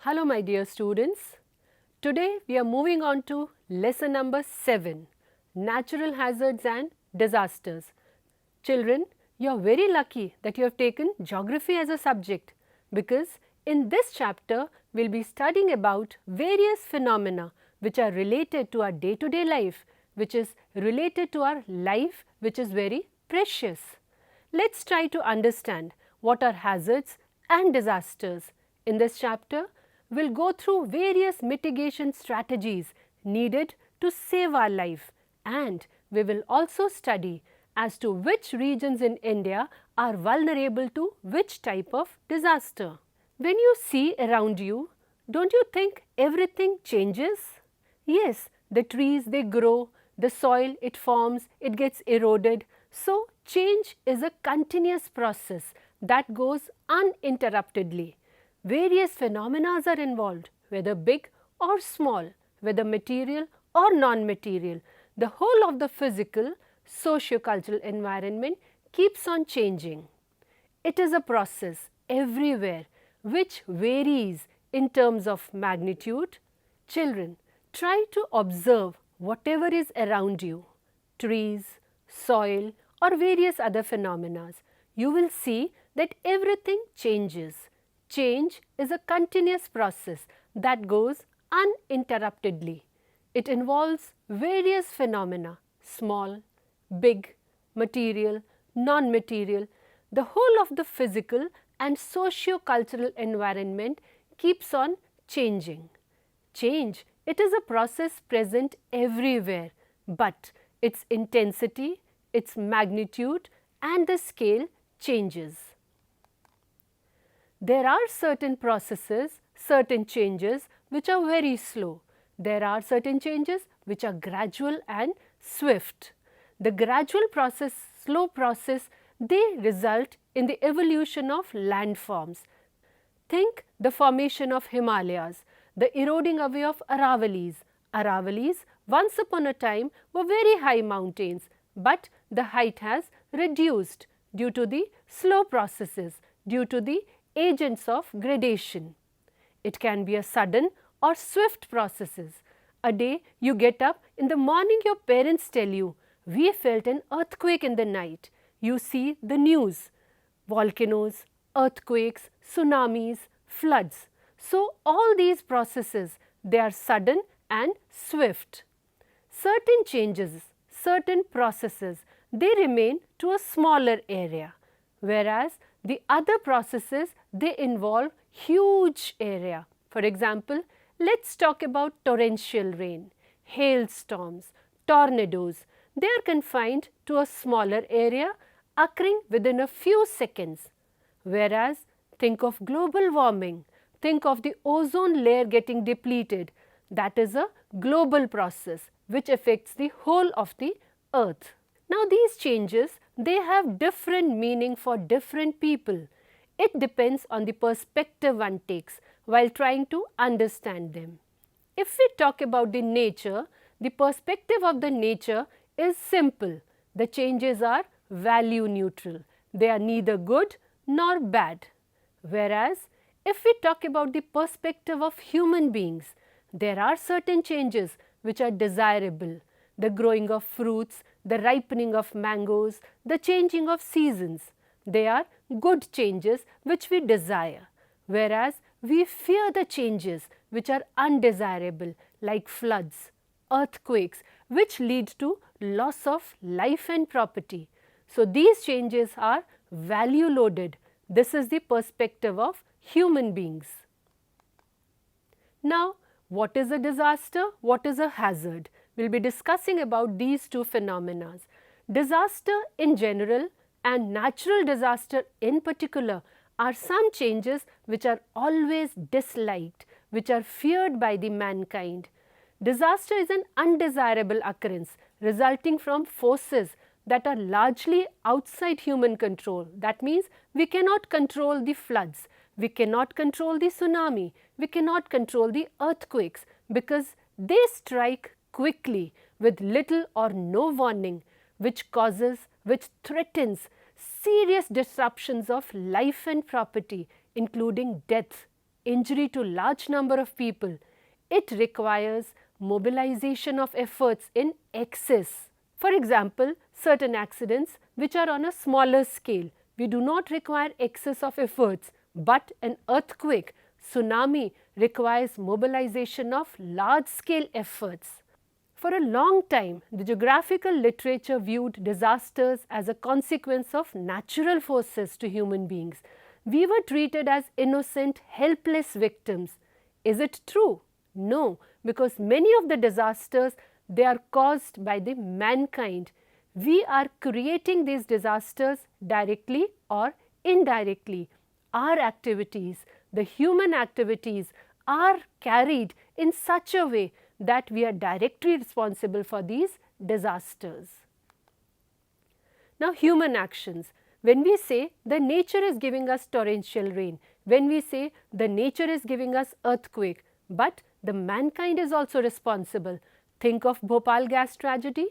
Hello my dear students. Today we are moving on to lesson number 7, Natural Hazards and Disasters. Children, you are very lucky that you have taken geography as a subject because in this chapter we will be studying about various phenomena which are related to our day-to-day life, which is related to our life which is very precious. Let's try to understand what are hazards and disasters. In this chapter, we'll go through various mitigation strategies needed to save our life, and we will also study as to which regions in India are vulnerable to which type of disaster. When you see around you, don't you think everything changes? Yes, the trees they grow, the soil it forms, it gets eroded. So, change is a continuous process that goes uninterruptedly. Various phenomena are involved, whether big or small, whether material or non-material. The whole of the physical, socio-cultural environment keeps on changing. It is a process everywhere which varies in terms of magnitude. Children, try to observe whatever is around you, trees, soil or various other phenomena. You will see that everything changes. Change is a continuous process that goes uninterruptedly. It involves various phenomena, small, big, material, non-material. The whole of the physical and socio-cultural environment keeps on changing. Change, it is a process present everywhere, but its intensity, its magnitude and the scale changes. There are certain processes, certain changes which are very slow. There are certain changes which are gradual and swift. The gradual process, slow process, they result in the evolution of landforms. Think the formation of Himalayas, the eroding away of Aravalis. Aravalis once upon a time were very high mountains, but the height has reduced due to the slow processes, due to the agents of gradation. It can be a sudden or swift processes. A day you get up, in the morning your parents tell you, we felt an earthquake in the night. You see the news, volcanoes, earthquakes, tsunamis, floods. So all these processes, they are sudden and swift. Certain changes, certain processes, they remain to a smaller area, whereas the other processes, they involve huge area. For example, let's talk about torrential rain, hailstorms, tornadoes. They are confined to a smaller area occurring within a few seconds. Whereas, think of global warming, think of the ozone layer getting depleted. That is a global process which affects the whole of the earth. Now these changes, they have different meaning for different people. It depends on the perspective one takes while trying to understand them. If we talk about the nature, the perspective of the nature is simple. The changes are value neutral. They are neither good nor bad. Whereas, if we talk about the perspective of human beings, there are certain changes which are desirable. The growing of fruits, the ripening of mangoes, the changing of seasons. They are good changes which we desire. Whereas, we fear the changes which are undesirable like floods, earthquakes which lead to loss of life and property. So, these changes are value loaded. This is the perspective of human beings. Now, what is a disaster? What is a hazard? We will be discussing about these two phenomena. Disaster in general and natural disaster in particular are some changes which are always disliked, which are feared by the mankind. Disaster is an undesirable occurrence resulting from forces that are largely outside human control. That means we cannot control the floods, we cannot control the tsunami, we cannot control the earthquakes because they strike quickly with little or no warning, which threatens serious disruptions of life and property, including death injury to large number of people, it requires mobilization of efforts in excess. For example, certain accidents which are on a smaller scale, we do not require excess of efforts, but an earthquake, tsunami requires mobilization of large scale efforts. For a long time, the geographical literature viewed disasters as a consequence of natural forces to human beings. We were treated as innocent, helpless victims. Is it true? No, because many of the disasters, they are caused by the mankind. We are creating these disasters directly or indirectly. Our activities, the human activities, are carried in such a way that we are directly responsible for these disasters. Now, human actions. When we say the nature is giving us torrential rain, when we say the nature is giving us earthquake, but the mankind is also responsible. Think of Bhopal gas tragedy,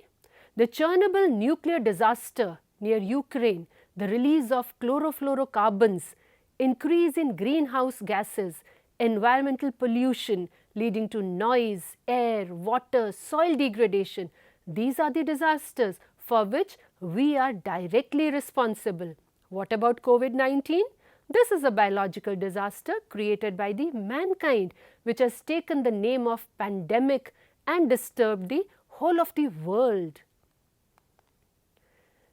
the Chernobyl nuclear disaster near Ukraine, the release of chlorofluorocarbons, increase in greenhouse gases, environmental pollution leading to noise, air, water, soil degradation. These are the disasters for which we are directly responsible. What about COVID-19? This is a biological disaster created by the mankind, which has taken the name of pandemic and disturbed the whole of the world.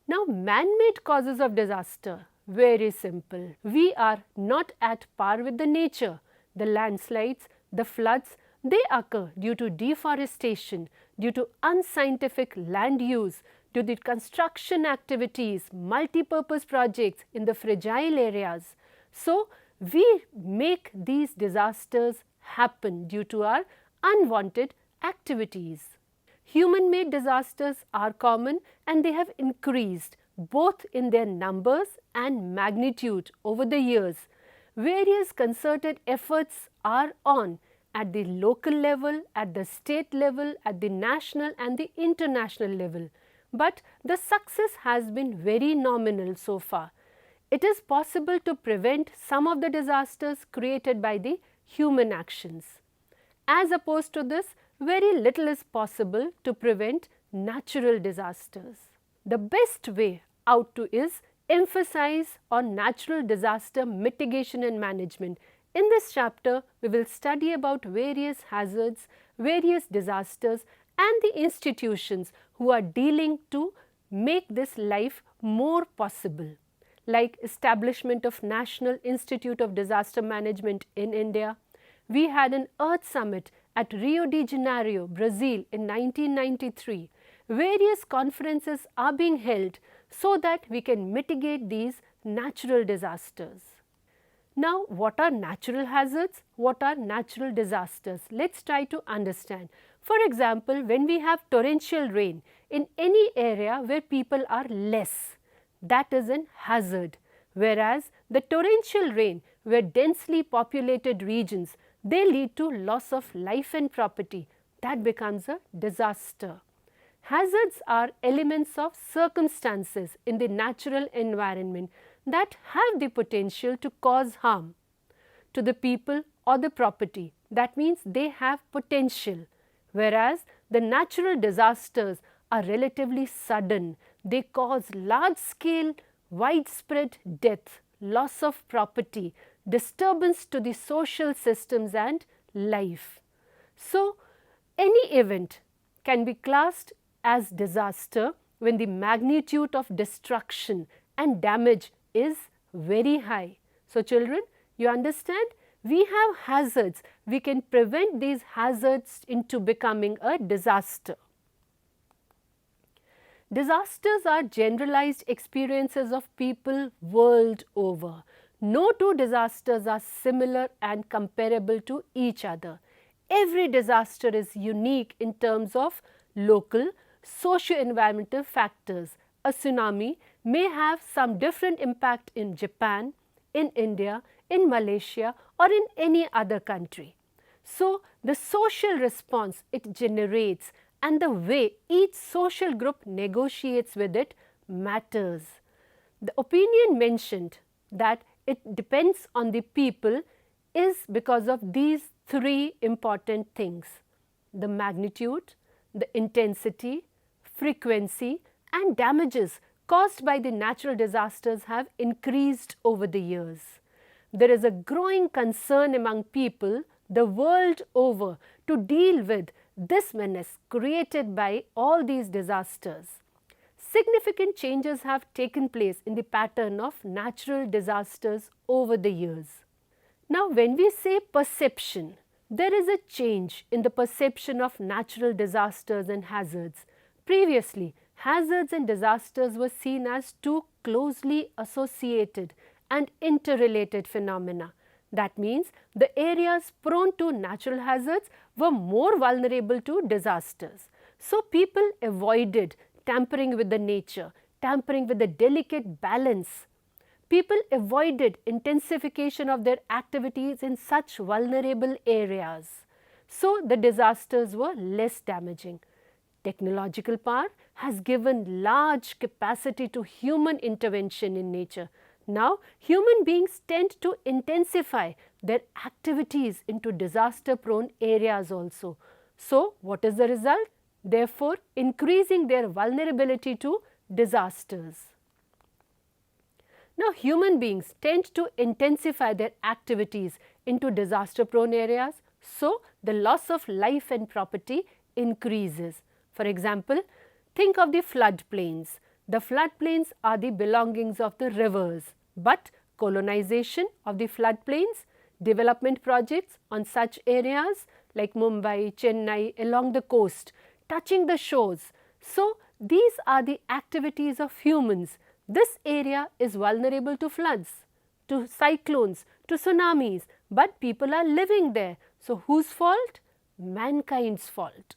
Now, man-made causes of disaster, very simple. We are not at par with the nature. The landslides, the floods, they occur due to deforestation, due to unscientific land use, due to construction activities, multi-purpose projects in the fragile areas. So, we make these disasters happen due to our unwanted activities. Human-made disasters are common and they have increased both in their numbers and magnitude over the years. Various concerted efforts are on at the local level, at the state level, at the national and the international level. But the success has been very nominal so far. It is possible to prevent some of the disasters created by the human actions. As opposed to this, very little is possible to prevent natural disasters. The best way out to is emphasize on natural disaster mitigation and management. In this chapter, we will study about various hazards, various disasters and the institutions who are dealing to make this life more possible, like establishment of National Institute of Disaster Management in India. We had an Earth Summit at Rio de Janeiro, Brazil in 1993. Various conferences are being held so that we can mitigate these natural disasters. Now, what are natural hazards? What are natural disasters? Let's try to understand. For example, when we have torrential rain in any area where people are less, that is an hazard. Whereas the torrential rain where densely populated regions, they lead to loss of life and property. That becomes a disaster. Hazards are elements of circumstances in the natural environment that have the potential to cause harm to the people or the property. That means they have potential. Whereas the natural disasters are relatively sudden. They cause large scale, widespread death, loss of property, disturbance to the social systems and life. So, any event can be classed as disaster when the magnitude of destruction and damage is very high. So, children, you understand? We have hazards. We can prevent these hazards into becoming a disaster. Disasters are generalized experiences of people world over. No two disasters are similar and comparable to each other. Every disaster is unique in terms of local, socio-environmental factors. A tsunami may have some different impact in Japan, in India, in Malaysia or in any other country. So, the social response it generates and the way each social group negotiates with it matters. The opinion mentioned that it depends on the people is because of these three important things: the magnitude, the intensity, frequency and damages caused by the natural disasters have increased over the years. There is a growing concern among people the world over to deal with this menace created by all these disasters. Significant changes have taken place in the pattern of natural disasters over the years. Now, when we say perception, there is a change in the perception of natural disasters and hazards. Previously, hazards and disasters were seen as two closely associated and interrelated phenomena. That means the areas prone to natural hazards were more vulnerable to disasters. So people avoided tampering with the nature, tampering with the delicate balance. People avoided intensification of their activities in such vulnerable areas. So the disasters were less damaging. Technological power has given large capacity to human intervention in nature. Now, human beings tend to intensify their activities into disaster-prone areas also. So, what is the result? Therefore, increasing their vulnerability to disasters. Now, human beings tend to intensify their activities into disaster-prone areas. So, the loss of life and property increases. For example, think of the floodplains. The floodplains are the belongings of the rivers, but colonization of the floodplains, development projects on such areas like Mumbai, Chennai, along the coast, touching the shores. So, these are the activities of humans. This area is vulnerable to floods, to cyclones, to tsunamis, but people are living there. So, whose fault? Mankind's fault.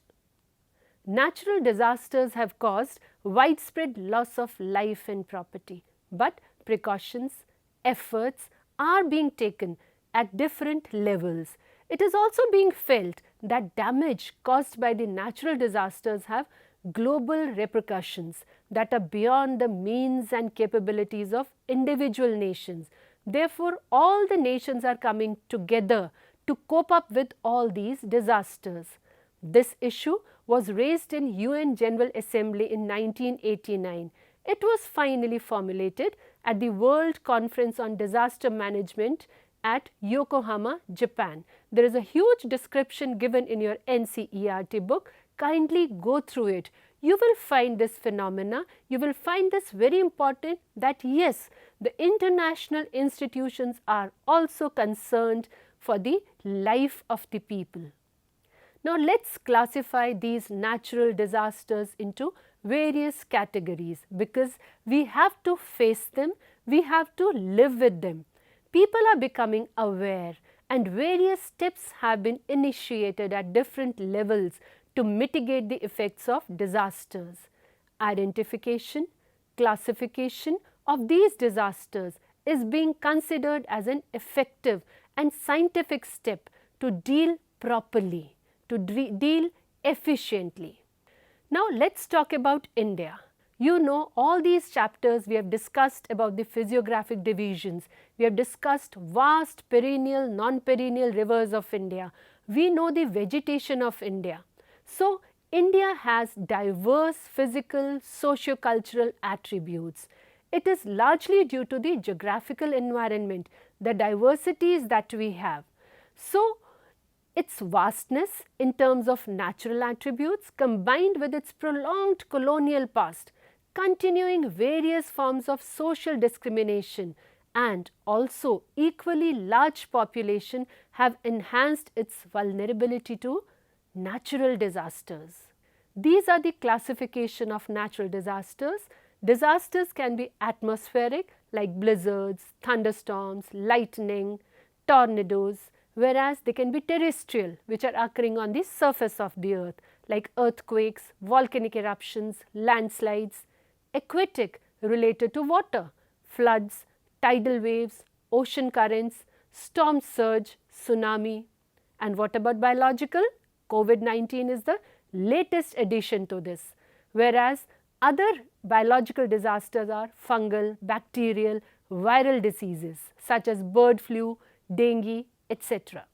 Natural disasters have caused widespread loss of life and property, but precautions, efforts are being taken at different levels. It is also being felt that damage caused by the natural disasters have global repercussions that are beyond the means and capabilities of individual nations. Therefore, all the nations are coming together to cope up with all these disasters. This issue was raised in UN General Assembly in 1989. It was finally formulated at the World Conference on Disaster Management at Yokohama, Japan. There is a huge description given in your NCERT book. Kindly go through it. You will find this phenomena, you will find this very important, that yes, the international institutions are also concerned for the life of the people. Now, let's classify these natural disasters into various categories, because we have to face them, we have to live with them. People are becoming aware and various steps have been initiated at different levels to mitigate the effects of disasters. Identification, classification of these disasters is being considered as an effective and scientific step to deal properly, to deal efficiently. Now, let's talk about India. You know, all these chapters we have discussed about the physiographic divisions. We have discussed vast perennial, non-perennial rivers of India. We know the vegetation of India. So, India has diverse physical, socio-cultural attributes. It is largely due to the geographical environment, the diversities that we have. So, its vastness in terms of natural attributes combined with its prolonged colonial past, continuing various forms of social discrimination and also equally large population have enhanced its vulnerability to natural disasters. These are the classification of natural disasters. Disasters can be atmospheric like blizzards, thunderstorms, lightning, tornadoes, whereas they can be terrestrial, which are occurring on the surface of the earth like earthquakes, volcanic eruptions, landslides. Aquatic related to water, floods, tidal waves, ocean currents, storm surge, tsunami. And what about biological? COVID-19 is the latest addition to this, whereas other biological disasters are fungal, bacterial, viral diseases such as bird flu, dengue, etc.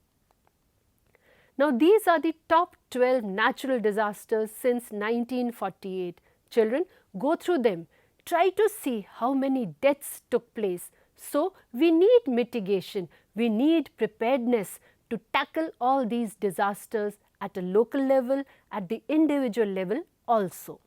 Now, these are the top 12 natural disasters since 1948. Children, go through them. Try to see how many deaths took place. So, we need mitigation, we need preparedness to tackle all these disasters at a local level, at the individual level also.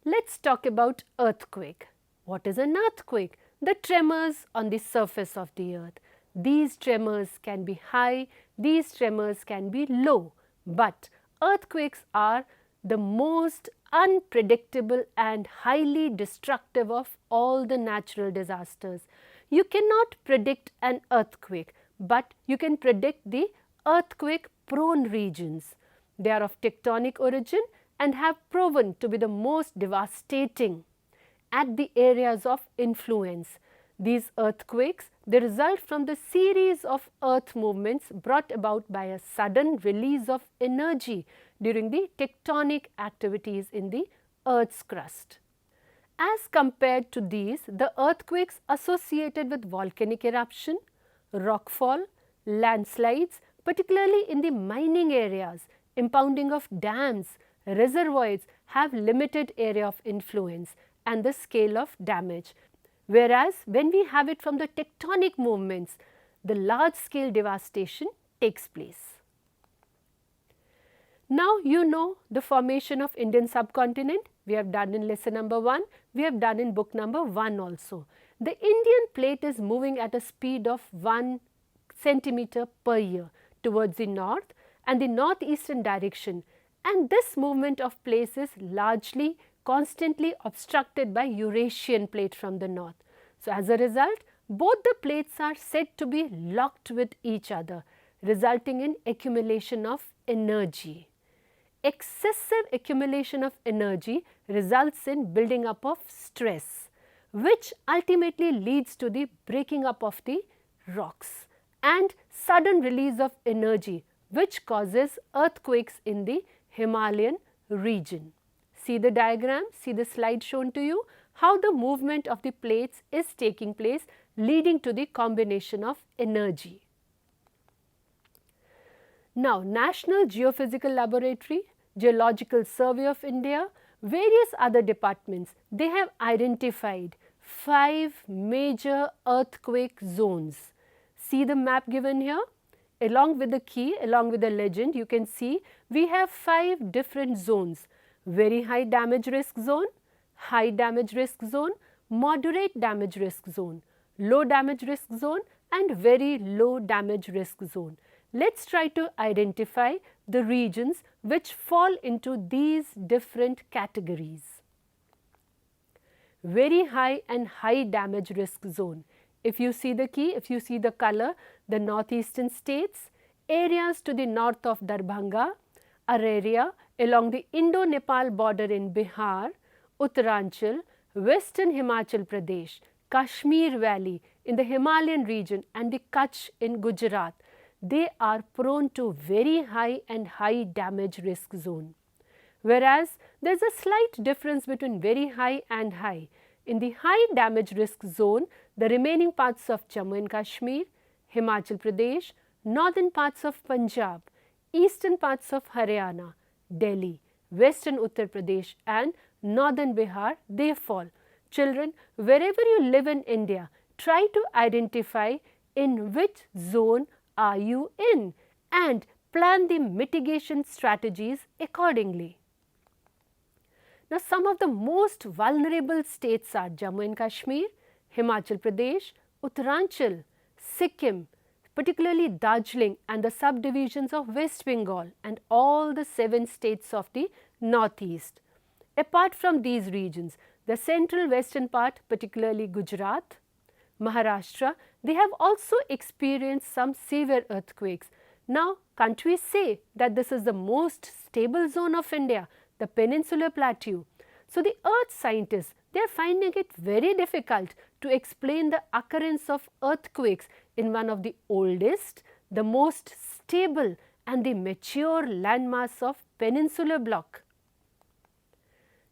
Let's talk about earthquake. What is an earthquake? The tremors on the surface of the earth. These tremors can be high, these tremors can be low, but earthquakes are the most unpredictable and highly destructive of all the natural disasters. You cannot predict an earthquake, but you can predict the earthquake prone regions. They are of tectonic origin and have proven to be the most devastating at the areas of influence. These earthquakes, they result from the series of earth movements brought about by a sudden release of energy during the tectonic activities in the earth's crust. As compared to these, the earthquakes associated with volcanic eruption, rockfall, landslides, particularly in the mining areas, impounding of dams, reservoirs have limited area of influence and the scale of damage. Whereas, when we have it from the tectonic movements, the large scale devastation takes place. Now, you know the formation of Indian subcontinent. We have done in lesson number 1, we have done in book number 1 also. The Indian plate is moving at a speed of 1 centimeter per year towards the north and the northeastern direction, and this movement of plates is largely constantly obstructed by Eurasian plate from the north. So, as a result, both the plates are said to be locked with each other, resulting in accumulation of energy. Excessive accumulation of energy results in building up of stress, which ultimately leads to the breaking up of the rocks and sudden release of energy, which causes earthquakes in the Himalayan region. See the diagram, see the slide shown to you, how the movement of the plates is taking place, leading to the combination of energy. Now, National Geophysical Laboratory, Geological Survey of India, various other departments, they have identified 5 major earthquake zones. See the map given here? Along with the key, along with the legend, you can see we have 5 different zones. Very high damage risk zone, high damage risk zone, moderate damage risk zone, low damage risk zone and very low damage risk zone. Let's try to identify the regions which fall into these different categories. Very high and high damage risk zone. If you see the key, if you see the color, the northeastern states, areas to the north of Darbhanga, Araria, along the Indo-Nepal border in Bihar, Uttaranchal, western Himachal Pradesh, Kashmir Valley in the Himalayan region and the Kutch in Gujarat, they are prone to very high and high damage risk zone. Whereas, there is a slight difference between very high and high. In the high damage risk zone, the remaining parts of Jammu and Kashmir, Himachal Pradesh, northern parts of Punjab, eastern parts of Haryana, Delhi, western Uttar Pradesh and northern Bihar, they fall. Children, wherever you live in India, try to identify in which zone are you in and plan the mitigation strategies accordingly. Now, some of the most vulnerable states are Jammu and Kashmir, Himachal Pradesh, Uttaranchal, Sikkim, particularly Darjeeling and the subdivisions of West Bengal and all the 7 states of the northeast. Apart from these regions, the central western part, particularly Gujarat, Maharashtra, they have also experienced some severe earthquakes. Now, can't we say that this is the most stable zone of India, the peninsular plateau? So, the earth scientists, they are finding it very difficult to explain the occurrence of earthquakes in one of the oldest, the most stable and the mature landmass of peninsular block.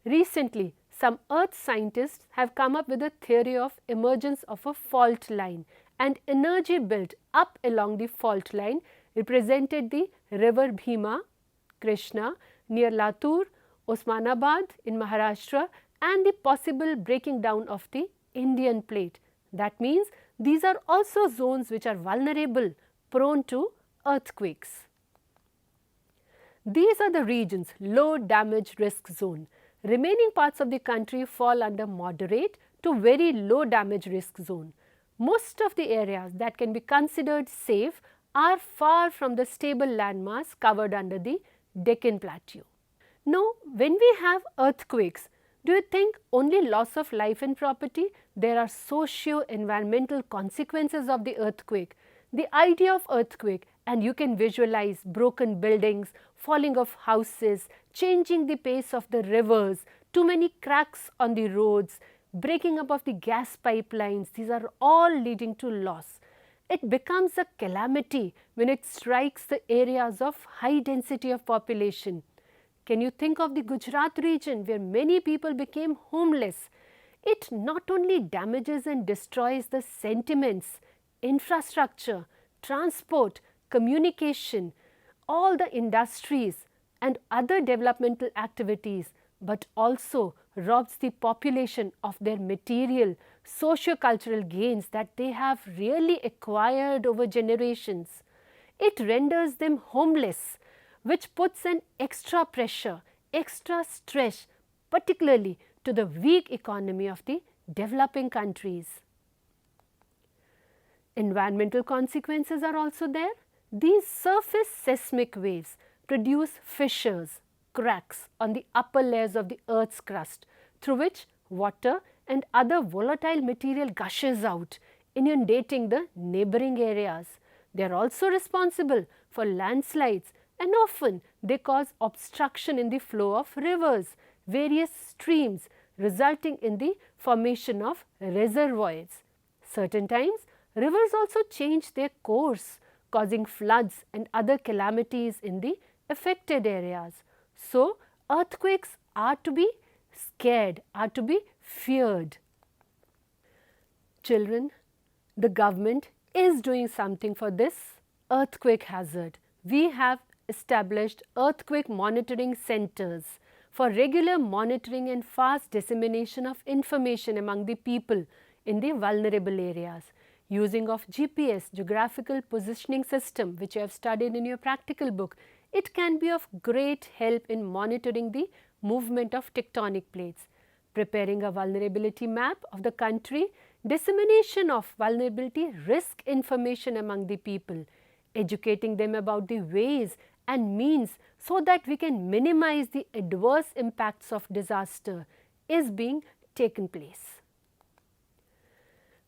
Recently, some earth scientists have come up with a theory of emergence of a fault line and energy built up along the fault line represented the river Bhima, Krishna near Latur, Osmanabad in Maharashtra, and the possible breaking down of the Indian plate. That means these are also zones which are vulnerable, prone to earthquakes. These are the regions low damage risk zone. Remaining parts of the country fall under moderate to very low damage risk zone. Most of the areas that can be considered safe are far from the stable landmass covered under the Deccan Plateau. Now, when we have earthquakes, do you think only loss of life and property? There are socio-environmental consequences of the earthquake. The idea of earthquake, and you can visualize broken buildings, falling of houses, changing the pace of the rivers, too many cracks on the roads, breaking up of the gas pipelines, these are all leading to loss. It becomes a calamity when it strikes the areas of high density of population. Can you think of the Gujarat region where many people became homeless? It not only damages and destroys the sentiments, infrastructure, transport, communication, all the industries and other developmental activities, but also robs the population of their material, socio-cultural gains that they have really acquired over generations. It renders them homeless, which puts an extra pressure, extra stress, particularly to the weak economy of the developing countries. Environmental consequences are also there. These surface seismic waves produce fissures, cracks on the upper layers of the Earth's crust, through which water and other volatile material gushes out, inundating the neighboring areas. They are also responsible for landslides, and often they cause obstruction in the flow of rivers, various streams, resulting in the formation of reservoirs. Certain times, rivers also change their course, causing floods and other calamities in the affected areas. So, earthquakes are to be scared, are to be feared. Children, the government is doing something for this earthquake hazard. We have established earthquake monitoring centers for regular monitoring and fast dissemination of information among the people in the vulnerable areas. Using of GPS, geographical positioning system, which you have studied in your practical book, it can be of great help in monitoring the movement of tectonic plates. Preparing a vulnerability map of the country, dissemination of vulnerability risk information among the people, educating them about the ways and means so that we can minimize the adverse impacts of disaster is being taken place.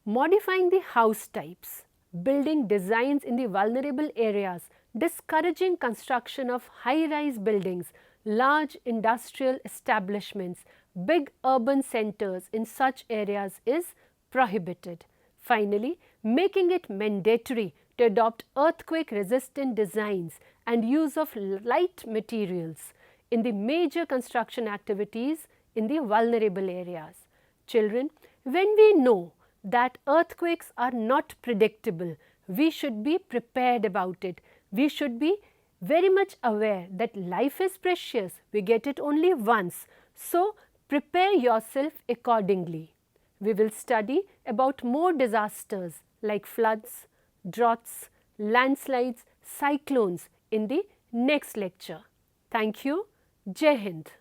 Modifying the house types, building designs in the vulnerable areas, discouraging construction of high-rise buildings, large industrial establishments, big urban centers in such areas is prohibited. Finally, making it mandatory to adopt earthquake-resistant designs and use of light materials in the major construction activities in the vulnerable areas. Children, when we know that earthquakes are not predictable, we should be prepared about it. We should be very much aware that life is precious. We get it only once. So, prepare yourself accordingly. We will study about more disasters like floods, droughts, landslides, cyclones in the next lecture. Thank you. Jai Hind.